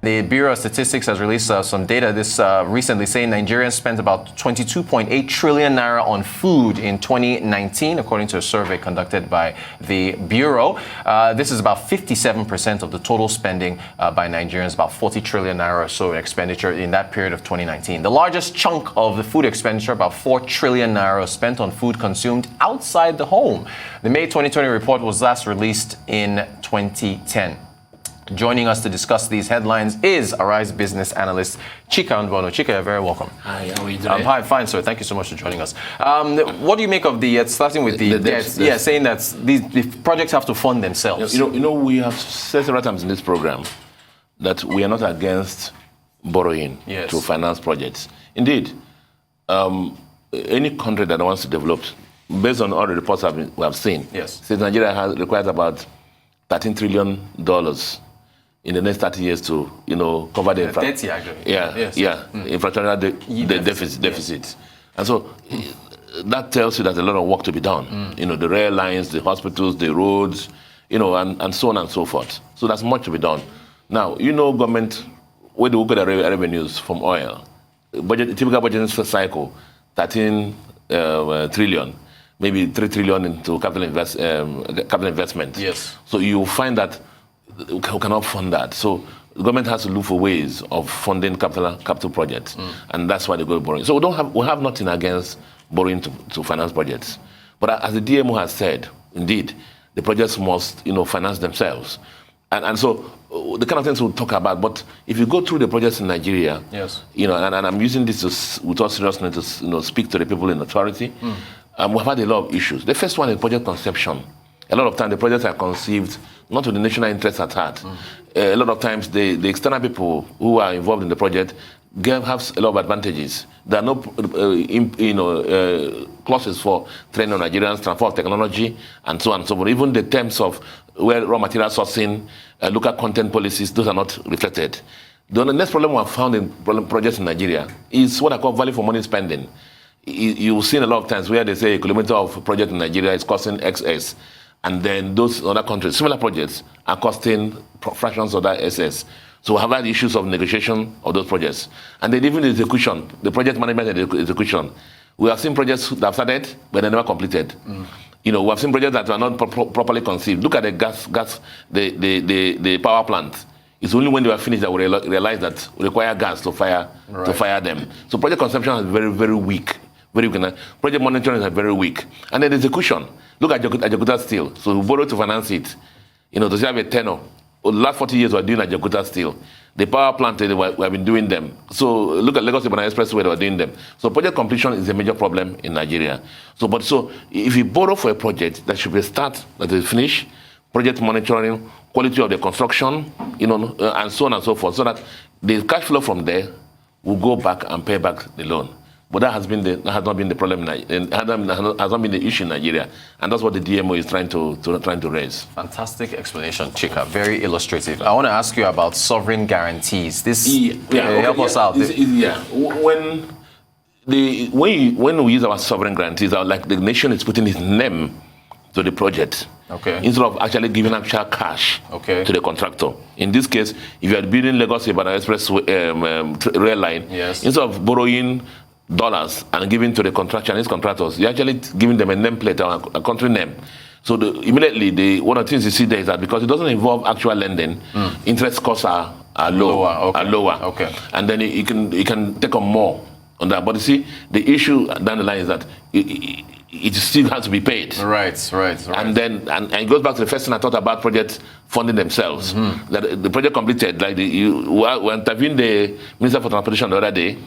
The Bureau of Statistics has released some data this recently saying Nigerians spent about 22.8 trillion naira on food in 2019, according to a survey conducted by the Bureau. This is about 57% of the total spending by Nigerians, about 40 trillion naira or so expenditure in that period of 2019. The largest chunk of the food expenditure, about 4 trillion naira, spent on food consumed outside the home. The May 2020 report was last released in 2010. Joining us to discuss these headlines is Arise business analyst Chika Nbono. Chika, you're very welcome. Hi, how are you doing? Hi, fine, sir. Thank you so much for joining us. What do you make of the, starting with the debts? Yeah, saying that the projects have to fund themselves. You know, we have said several times in this program that we are not against borrowing to finance projects. Indeed, any country that wants to develop, based on all the reports we have seen, since Nigeria requires about $13 trillion in the next 30 years to, cover the infrastructural deficit. And so that tells you there's a lot of work to be done. The rail lines, the hospitals, the roads, and so on and so forth. So there's much to be done. Now, government, where do we get the revenues from oil? Typical budget cycle, 13 trillion. Maybe 3 trillion into capital investment. Yes. So you find that we cannot fund that. So the government has to look for ways of funding capital projects, and that's why they go borrowing. So we have nothing against borrowing to finance projects, but as the DMO has said, indeed, the projects must finance themselves, and so the kind of things we'll talk about. But if you go through the projects in Nigeria, and I'm using this with all seriousness to speak to the people in authority. We've had a lot of issues. The first one is project conception. A lot of times the projects are conceived not with the national interest at heart. A lot of times the external people who are involved in the project have a lot of advantages. There are no clauses for training on Nigerians, transfer of technology, and so on and so forth. Even the terms of where raw material sourcing, local content policies, those are not reflected. The next problem we have found in projects in Nigeria is what I call value for money spending. You've seen a lot of times where they say a kilometer of project in Nigeria is costing XS, and then those other countries, similar projects, are costing fractions of that SS. So we have had issues of negotiation of those projects. And then even the execution, the project management and the execution. We have seen projects that have started, but they never completed. We have seen projects that were not properly conceived. Look at the the power plant. It's only when they were finished that we realize that we require gas to fire them. So project conception is very, very weak. Project monitoring is very weak. And then execution. Look at Jakarta Steel. So we borrowed to finance it. To have a tenor. The last 40 years we are doing Jakarta Steel. The power plant, we have been doing them. So look at Lagos Ibadan Expressway, they were doing them. So project completion is a major problem in Nigeria. So if you borrow for a project, that should be a start, that is finish, project monitoring, quality of the construction, and so on and so forth, so that the cash flow from there will go back and pay back the loan. But that has not been the problem, has not been the issue in Nigeria, and that's what the DMO is trying to raise. Fantastic explanation, Chika. Very illustrative. I want to ask you about sovereign guarantees. Help us out. When we use our sovereign guarantees, like the nation is putting its name to the project. Instead of actually giving actual cash to the contractor. In this case, if you are building Lagos Ibadan Express rail line, instead of borrowing dollars and giving to the Chinese contractors, you're actually giving them a nameplate or a country name. So immediately, one of the things you see there is that because it doesn't involve actual lending, interest costs are lower. And then you can take on more on that. But you see, the issue down the line is that it still has to be paid. Right. And then it goes back to the first thing I thought about project funding themselves. That the project completed, like we interviewed the Minister for Transportation the other day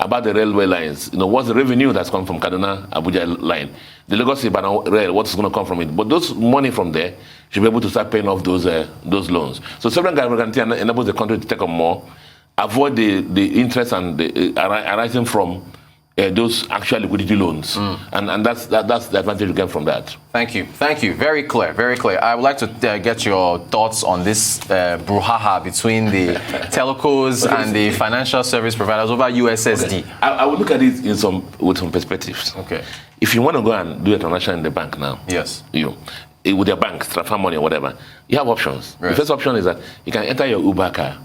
about the railway lines. What's the revenue that's come from Kaduna Abuja line? The Lagos Ibadan rail, what's going to come from it? But those money from there should be able to start paying off those loans. So sovereign guarantee enables the country to take on more, avoid the interest and arising from those actual liquidity loans, and that's the advantage you get from that. Thank you. Very clear. I would like to get your thoughts on this brouhaha between the telcos and the financial service providers over USSD. I would look at it with some perspectives. If you want to go and do a transaction in the bank now, with your bank, transfer money or whatever, you have options. The first option is that you can enter your Uber car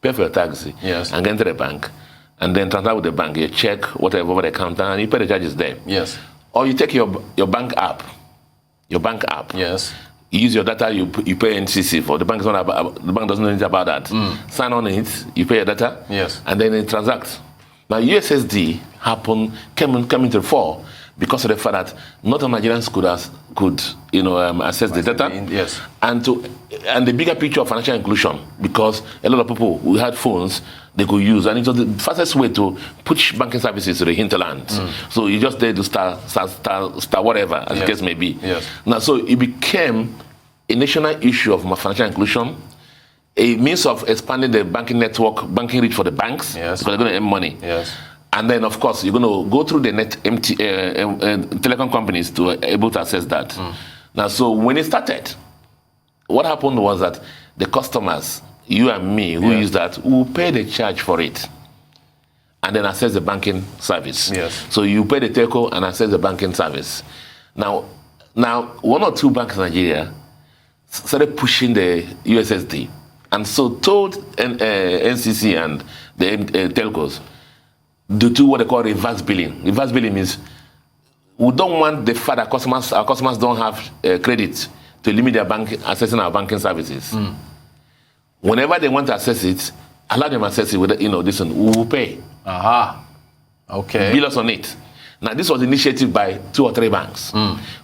pay for your taxi, Yes. and get into the bank, and then transact with the bank. You check whatever over the counter, and you pay the charges there. Yes. Or you take your bank app. Yes. You use your data, you pay NCC for. The bank doesn't know anything about that. Sign on it, you pay your data, Yes. and then it transacts. Now USSD came into the fore because of the fact that not all Nigerians could access the data. Yes. And the bigger picture of financial inclusion, because a lot of people who had phones they could use, and it was the fastest way to push banking services to the hinterland. So you just did to star whatever, as the case may be. Yes. Now, so it became a national issue of financial inclusion, a means of expanding the banking network, banking reach for the banks, Yes. because they're going to earn money. Yes. And then, of course, you're going to go through the telecom companies to able to access that. Now, so when it started, what happened was that the customers, you and me, who use that, will pay the charge for it and then access the banking service. Yes. So you pay the telco and access the banking service. Now, one or two banks in Nigeria started pushing the USSD, and so told NCC and the telcos to do what they call reverse billing. Reverse billing means we don't want the fact that our customers don't have credit to limit their accessing our banking services. Whenever they want to access it, allow them access it with this one, we will pay. Aha. Okay. Bill us on it. Now, this was initiated by 2 or 3 banks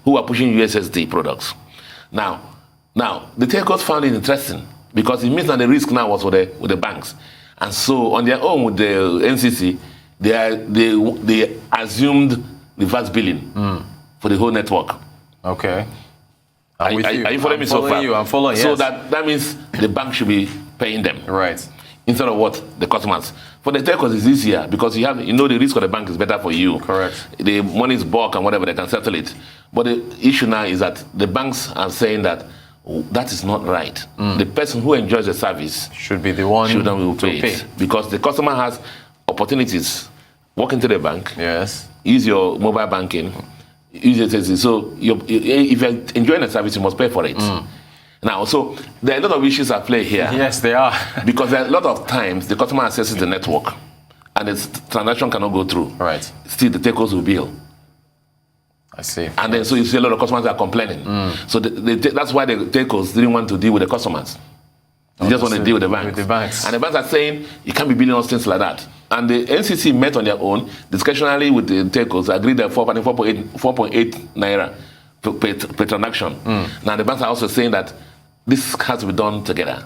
who are pushing USSD products. Now, the telcos found it interesting because it means that the risk now was with the banks. And so, on their own with the NCC, they assumed reverse billing for the whole network. Okay. Are you following me so far? I'm following you. So yes. that means the bank should be paying them. Right. Instead of what? The customers. For the telcos, it's easier because the risk of the bank is better for you. Correct. The money is bulk and whatever, they can settle it. But the issue now is that the banks are saying that that is not right. The person who enjoys the service should be the one to pay it. Because the customer has opportunities. Walk into the bank. Yes. Use your mobile banking. Use your SSD. So if you're enjoying the service, you must pay for it. Now, so there are a lot of issues at play here. Yes, they are. Because there are a lot of times the customer accesses the network and the transaction cannot go through. Right. Still, the telcos will bill. I see. And then, so you see a lot of customers are complaining. So that's why the telcos didn't want to deal with the customers. They just want to deal with the banks. With the banks. And the banks are saying, you can't be billing us things like that. And the NCC met on their own, discretionarily with the telcos, agreed that 4.8 naira per transaction. Now, the banks are also saying that this has to be done together.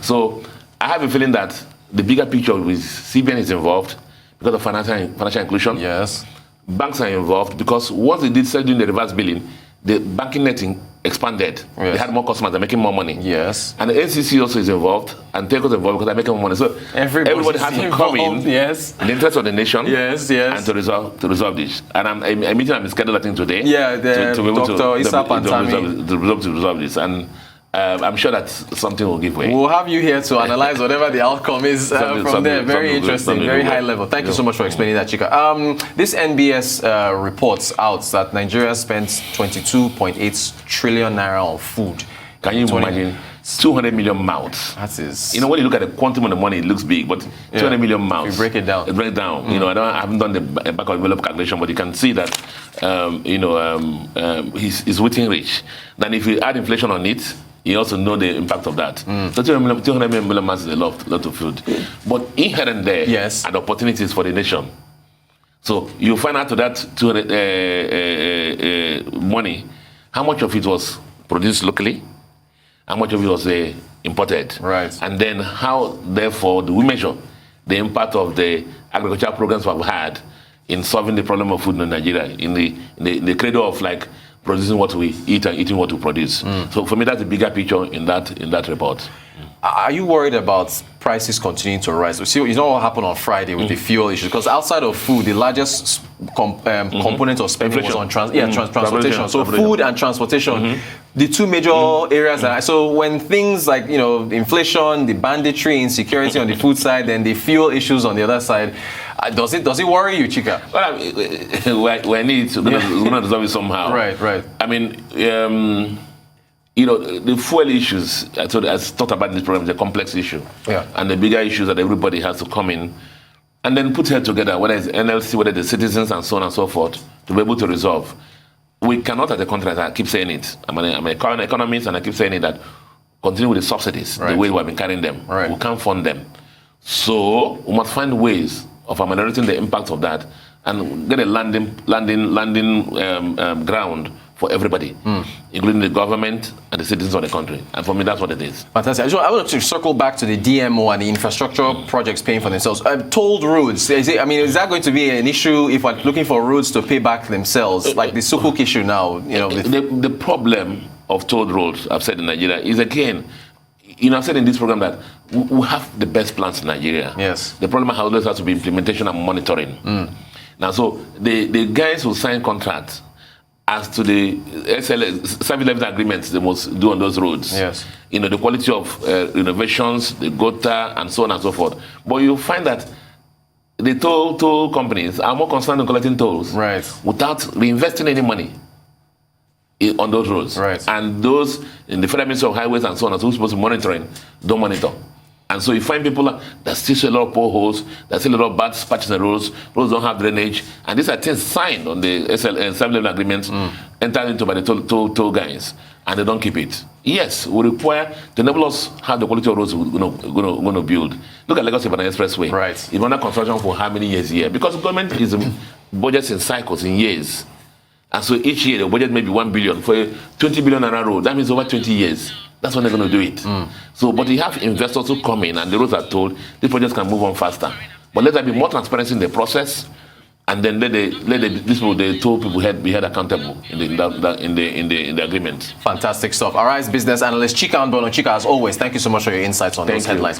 So I have a feeling that the bigger picture with CBN is involved because of financial inclusion. Yes. Banks are involved because once they start doing the reverse billing, the banking netting expanded. Yes. They had more customers, they're making more money. Yes. And the NCC also is involved, and telcos are involved because they're making more money. So everybody has to come in yes. in the interest of the nation. Yes. And to resolve this. And I'm meeting, I'm scheduled, I think, today. Yeah, to be able Dr. Issa Pantami. to resolve this. And I'm sure that something will give way. We'll have you here to analyze whatever the outcome is from there. Very interesting, very high level. Thank you so much for explaining that, Chika. This NBS reports out that Nigeria spent 22.8 trillion naira on food. Can you imagine? 200 million mouths. That is. When you look at the quantum of the money, it looks big, but 200 million mouths. You break it down. I haven't done the back of the envelope calculation, but you can see that, he's within reach. Then if you add inflation on it, you also know the impact of that. So 200 million mouths is a lot of food. But inherent there are the opportunities for the nation. So you find out to that 200 money, how much of it was produced locally, how much of it was imported. Right. And then how, therefore, do we measure the impact of the agricultural programs we've had in solving the problem of food in Nigeria, in the cradle of like producing what we eat and eating what we produce. So for me, that's the bigger picture in that report. Are you worried about prices continuing to rise? See, you know what happened on Friday with the fuel issue? Because outside of food, the largest component of spending was on transportation. So food and transportation, the two major areas. So when things like inflation, the banditry, insecurity on the food side, then the fuel issues on the other side, does it worry you, Chika? Well, we need to resolve it somehow. Right. I mean, you know, the fuel issues, I talked about in this program, is a complex issue. Yeah. And the bigger issues that everybody has to come in and then put head together, whether it's NLC, whether the citizens, and so on and so forth, to be able to resolve. We cannot, as a country, I keep saying it. I'm a current economist, and I keep saying it, that continue with the subsidies, the way we have been carrying them. Right. We can't fund them. So we must find ways of ameliorating the impact of that and get a landing ground for everybody, including the government and the citizens of the country. And for me, that's what it is. Fantastic. I want to circle back to the DMO and the infrastructure projects paying for themselves. Tolled roads. Is that going to be an issue if we're looking for roads to pay back themselves, like the Sukuk issue now? You know, the problem of tolled roads, I've said in Nigeria, is again, you know, I've said in this program that we have the best plans in Nigeria. Yes. The problem always has to be implementation and monitoring. Now, so the guys who sign contracts as to the service level agreements they must do on those roads. Yes. You know, the quality of renovations, the gutter, and so on and so forth. But you find that the toll companies are more concerned in collecting tolls without reinvesting any money on those roads. Right. And those in the Federal Ministry of Highways and so on, who's supposed to be monitoring, don't monitor. And so you find people that still a lot of potholes, that still a lot of bad patches in the roads don't have drainage, and these are things signed on the service level agreements entered into by the toll guys, and they don't keep it. Yes, we require to enable us have the quality of roads we're going to build. Look at Lagos-Ibadan Expressway. Right. It's under construction for how many years here? Because the government is budgets in cycles, in years. And so each year the budget may be 1 billion for a 20 billion naira road. That means over 20 years. That's when they're going to do it. So, but you have investors who come in and the roads are told these projects can move on faster. But let there be more transparency in the process, and then let the toll people be held accountable in the agreement. Fantastic stuff. All right, business analyst Chika Bono. Chika, as always, thank you so much for your insights on those headlines.